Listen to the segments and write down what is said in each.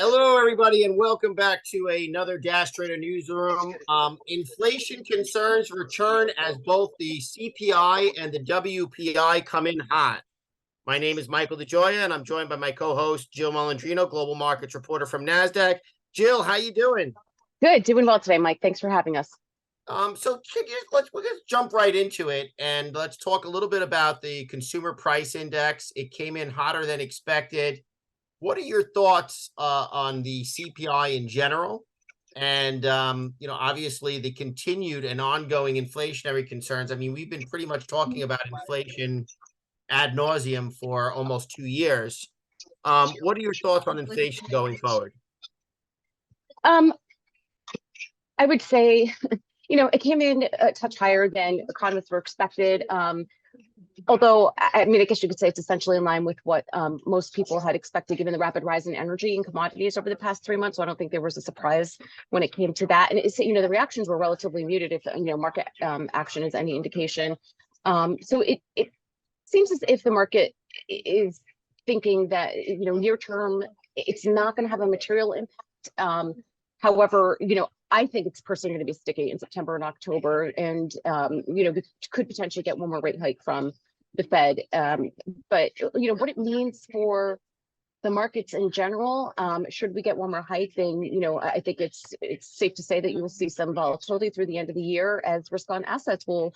Hello, everybody, and welcome back to another Gas Trader Newsroom. Inflation concerns return as both the CPI and the WPI come in hot. My name is Michael DeGioia, and I'm joined by my co-host, Jill Molandrino, Global Markets Reporter from NASDAQ. Jill, how you doing? Good, doing well today, Mike. Thanks for having us. We'll just jump right into it, and let's talk a little bit about the Consumer Price Index. It came in hotter than expected. What are your thoughts on the CPI in general? And, obviously the continued and ongoing inflationary concerns. I mean, we've been pretty much talking about inflation ad nauseum for almost 2 years. What are your thoughts on inflation going forward? I would say, it came in a touch higher than economists were expected. Although, I mean, I guess you could say it's essentially in line with what most people had expected, given the rapid rise in energy and commodities over the past 3 months. So I don't think there was a surprise when it came to that. And the reactions were relatively muted if, market action is any indication. So it seems as if the market is thinking that, near term, it's not going to have a material impact. However, I think it's personally going to be sticky in September and October, and we could potentially get one more rate hike from the Fed. But what it means for the markets in general, should we get one more hike, then I think it's safe to say that you will see some volatility through the end of the year, as risk-on assets will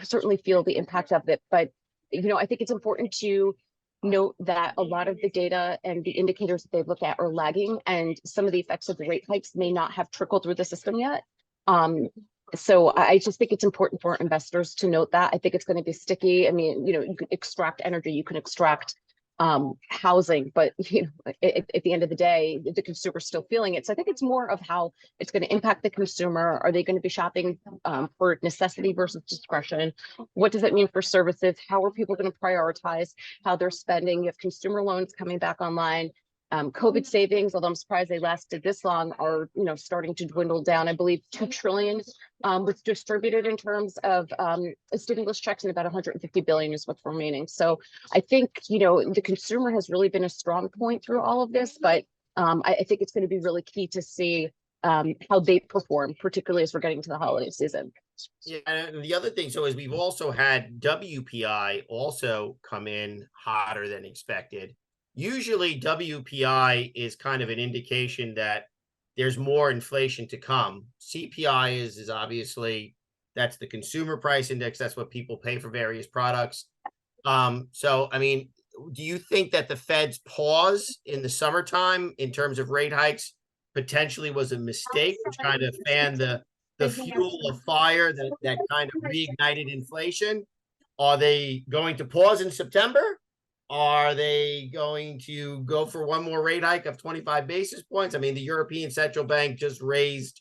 certainly feel the impact of it. But I think it's important to note that a lot of the data and the indicators that they look at are lagging, and some of the effects of the rate hikes may not have trickled through the system yet. So I just think it's important for investors to note that. I think it's going to be sticky. I mean, you can extract energy, you can extract housing, but at the end of the day, the consumer's still feeling it. So I think it's more of how it's going to impact the consumer. Are they going to be shopping for necessity versus discretion? What does it mean for services? How are people going to prioritize how they're spending? You have consumer loans coming back online. COVID savings, although I'm surprised they lasted this long, are starting to dwindle down. I believe 2 trillion was distributed in terms of stimulus checks, and about 150 billion is what's remaining. So I think the consumer has really been a strong point through all of this, but I think it's going to be really key to see how they perform, particularly as we're getting to the holiday season. Yeah, and the other thing, so is we've also had WPI also come in hotter than expected. Usually WPI is kind of an indication that there's more inflation to come. CPI is obviously, that's the consumer price index. That's what people pay for various products. So, I mean, do you think that the Fed's pause in the summertime in terms of rate hikes potentially was a mistake, which kind of fanned the fuel of fire that kind of reignited inflation? Are they going to pause in September? Are they going to go for one more rate hike of 25 basis points? I mean, the European Central Bank just raised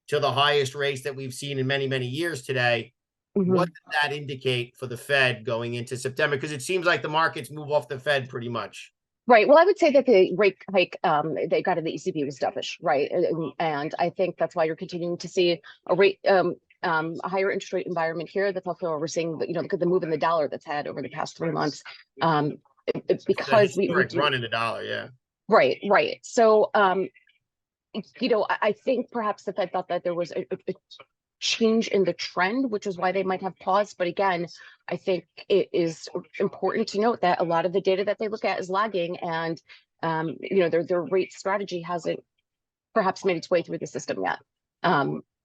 to the highest rates that we've seen in many, many years today. Mm-hmm. What does that indicate for the Fed going into September? Because it seems like the markets move off the Fed pretty much. Right. Well, I would say that the rate hike they got in the ECB was dovish, right? And I think that's why you're continuing to see a higher interest rate environment here. That's also why we're seeing the move in the dollar that's had over the past 3 months. Because we run in the dollar, yeah. Right. So, I think perhaps the Fed thought that there was a change in the trend, which is why they might have paused. But again, I think it is important to note that a lot of the data that they look at is lagging, and their rate strategy hasn't perhaps made its way through the system yet.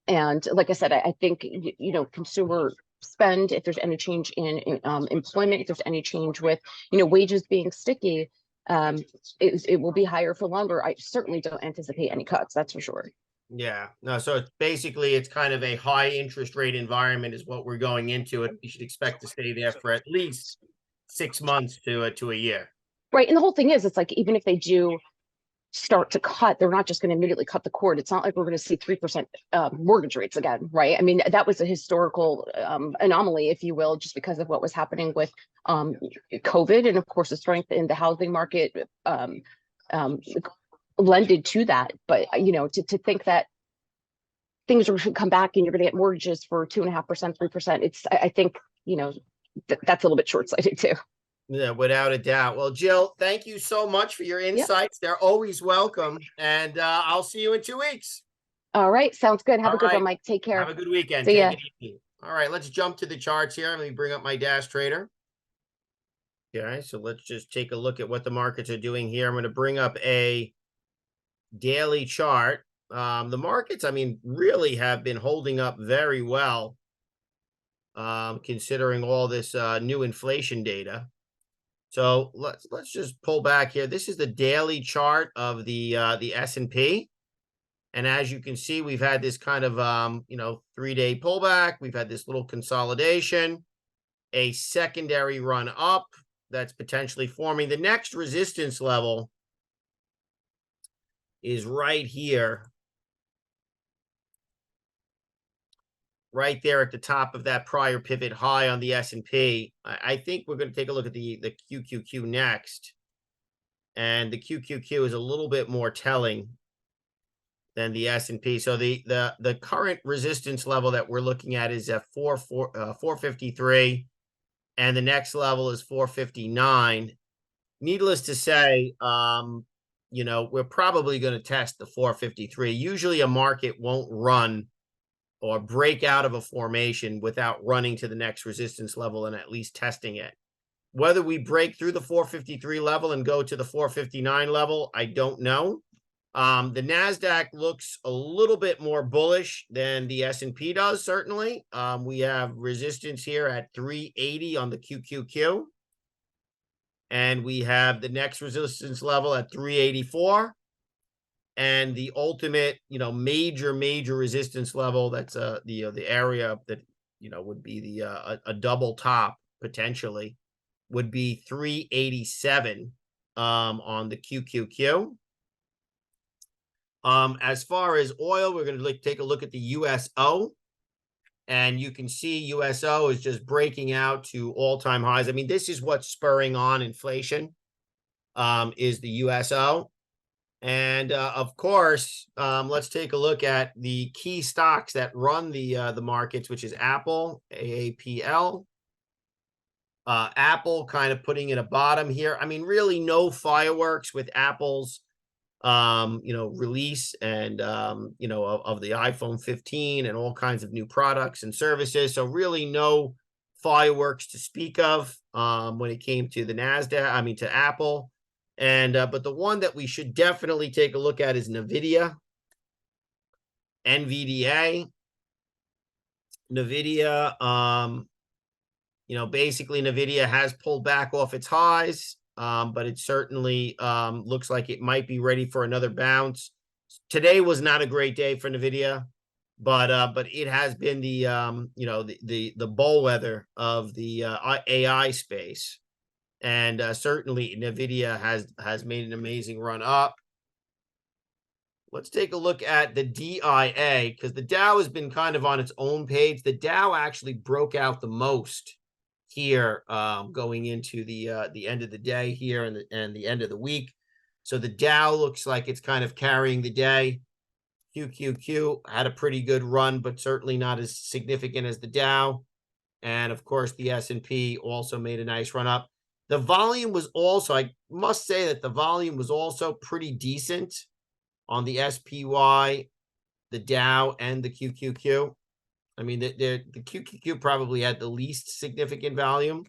And like I said, I think consumer spend, if there's any change in employment, if there's any change with wages being sticky, it will be higher for longer. I certainly don't anticipate any cuts, that's for sure. Yeah, no, so it's kind of a high interest rate environment is what we're going into, and we should expect to stay there for at least 6 months to a year. Right. And the whole thing is, it's like, even if they do start to cut, they're not just going to immediately cut the cord. It's not like we're going to see 3% mortgage rates again, right? I mean, that was a historical anomaly, if you will, just because of what was happening with COVID, and of course the strength in the housing market lended to that. But to think that things are going to come back and you're going to get mortgages for 2.5%, 3%, I think that's a little bit short-sighted too. Yeah, without a doubt. Well, Jill, thank you so much for your Yep. insights. They're always welcome. And I'll see you in 2 weeks. All right. Sounds good. Have All a good one, right. Mike. Take Have care. a good weekend. See Take ya. it easy. All right. Let's jump to the charts here. Let me bring up my Dash Trader. Okay. So let's just take a look at what the markets are doing here. I'm going to bring up a daily chart. The markets, I mean, really have been holding up very well, considering all this new inflation data. So let's just pull back here. This is the daily chart of the S&P. And as you can see, we've had this kind of 3-day pullback. We've had this little consolidation, a secondary run up that's potentially forming. The next resistance level is right here, right there at the top of that prior pivot high on the S&P. I think we're going to take a look at the QQQ next. And the QQQ is a little bit more telling than the S&P. So the current resistance level that we're looking at is at 453, and the next level is 459. Needless to say, we're probably going to test the 453. Usually a market won't run or break out of a formation without running to the next resistance level and at least testing it. Whether we break through the 453 level and go to the 459 level, I don't know. The NASDAQ looks a little bit more bullish than the S&P does, certainly. We have resistance here at 380 on the QQQ. And we have the next resistance level at 384. And the ultimate, major resistance level, that's the area that, would be the a double top potentially, would be 387 on the QQQ. As far as oil, we're going to take a look at the USO, and you can see USO is just breaking out to all-time highs. I mean, this is what's spurring on inflation, is the USO. And of course, let's take a look at the key stocks that run the markets, which is Apple, AAPL. Apple kind of putting in a bottom here. I mean, really no fireworks with Apple's release and of the iPhone 15 and all kinds of new products and services. So really no fireworks to speak of when it came to the NASDAQ, to Apple. And but the one that we should definitely take a look at is NVIDIA, NVDA. NVIDIA, basically NVIDIA has pulled back off its highs. But it certainly looks like it might be ready for another bounce. Today was not a great day for NVIDIA, but it has been the the bellwether of the AI space, and certainly NVIDIA has made an amazing run up. Let's take a look at the DIA, because the Dow has been kind of on its own page. The Dow actually broke out the most here, going into the end of the day here and the end of the week. So the Dow looks like it's kind of carrying the day. QQQ had a pretty good run, but certainly not as significant as the Dow. And of course, the S&P also made a nice run up. The volume was also, I must say that the volume was also pretty decent on the SPY, the Dow, and the QQQ. I mean, the QQQ probably had the least significant volume.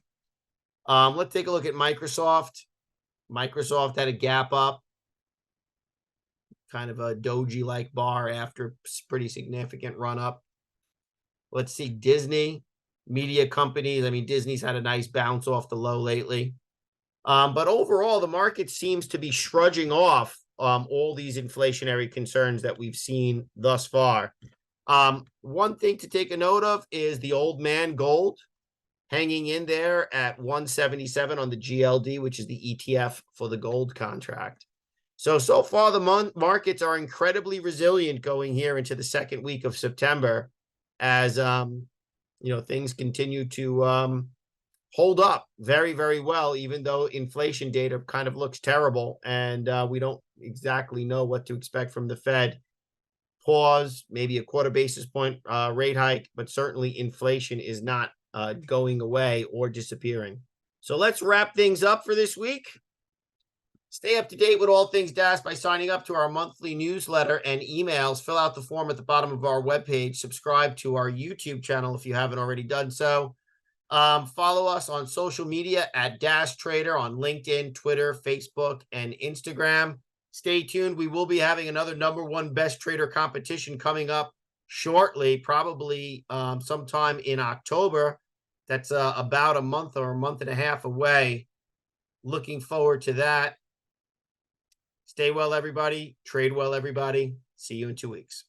Let's take a look at Microsoft. Microsoft had a gap up, kind of a doji-like bar after pretty significant run up. Let's see, Disney, media companies. I mean, Disney's had a nice bounce off the low lately. But overall, the market seems to be shrugging off all these inflationary concerns that we've seen thus far. One thing to take a note of is the old man gold hanging in there at 177 on the GLD, which is the ETF for the gold contract. So far the markets are incredibly resilient going here into the second week of September, as things continue to hold up very, very well, even though inflation data kind of looks terrible, and we don't exactly know what to expect from the Fed. Pause, maybe a quarter basis point rate hike, but certainly inflation is not going away or disappearing. So let's wrap things up for this week. Stay up to date with all things DAS by signing up to our monthly newsletter and emails. Fill out the form at the bottom of our webpage. Subscribe to our YouTube channel if you haven't already done so. Follow us on social media at DAS Trader on LinkedIn, Twitter, Facebook, and Instagram. Stay tuned. We will be having another #1 best trader competition coming up shortly, probably sometime in October. That's about a month or a month and a half away. Looking forward to that. Stay well, everybody. Trade well, everybody. See you in 2 weeks.